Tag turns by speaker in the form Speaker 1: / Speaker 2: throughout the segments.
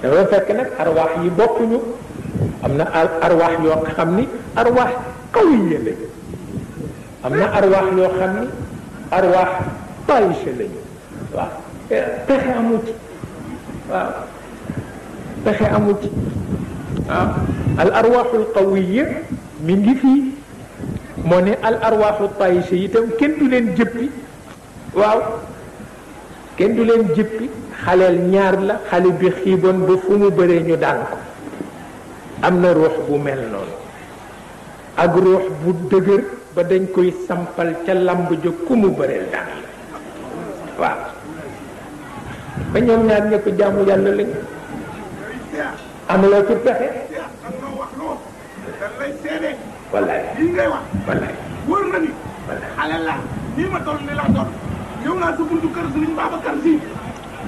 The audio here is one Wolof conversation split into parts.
Speaker 1: dafa fekk nag arwaax yi bokkuñu am na arwaax yoo xam ni arwaax qawiya lañu am na arwaax yoo xam ni arwaax taïcha lañu waaw pexe amu ci waaw pexe amu ci waaw al arwaaxul qawiya mi ngi fii moo ne al arwaaxu taïcha itam kenn du leen jëppi waaw kenn du leen jëppi xaleel ñaar la xale bi xiiboon ba fu mu bëree ñu daan ko am na ruux bu mel noonu ak ruux bu dëgër ba dañ koy sampal ca lamb ja ku mu bëreel daan la waaw ba ñoom ñaar ñëpp jaamu yàlla lañ amuloo ci pexe wallaay
Speaker 2: lii ngay wax
Speaker 1: wallaay
Speaker 2: wóor na ni
Speaker 1: wallaay
Speaker 2: xale la nii ma toll ni laa toll ñëw naa sa buntu kër Sëriñ Babacar Si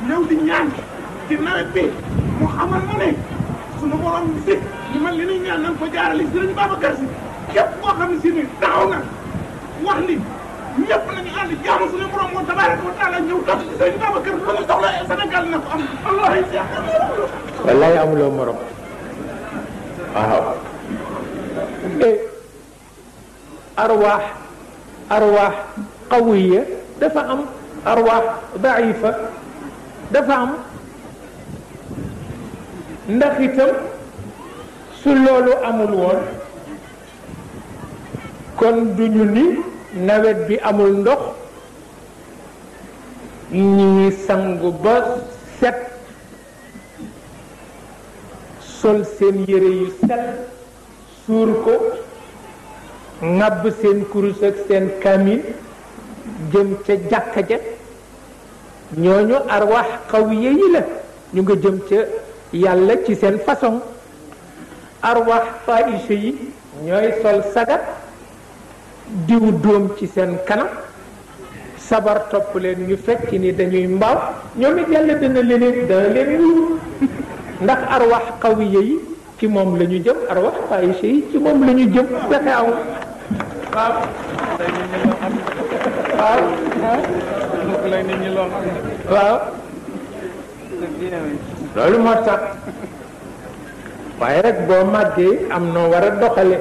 Speaker 2: ñëw di ñaan ci nawet bi mu xamal ma ne sunu borom bi si ñu man li ñuy ñaan nan ko jaarale Sëriñ Babacar Si képp koo xam ne si ni taxaw na wax ni ñëpp nañu ànd jaamu suñu borom moo tabaaraka wa taala ñëw toog ci Sëriñ Babacar lu mu soxla Sénégal na ko am allah
Speaker 1: wallaay amuloo morom waaw arwaax arwaax qawiya dafa am arwaax daifa dafa am ndax itam su loolu amul woon kon duñu ni nawet bi amul ndox ñi sangu ba set sol seen yére yu set suur ko ŋàbb seen kurus ak seen kamin jëm ca jàkka ja ñooñu arwaax qawiya yi la ñu nga jëm ca yàlla ci seen façon arwaax taïcha yi ñooy sol sagar diw dóom ci seen kanam sabar topp leen ñu fekk ni dañuy mbaaw ñoom it yàlla dana leen wuyu ndax arwaax qawiya yi ci moom la ñu jëm arwaax taïcha yi ci moom la ñu jëm pexe aw waaw waaw waaw loolu moo tax waaye rek boo màggee am noo war a doxale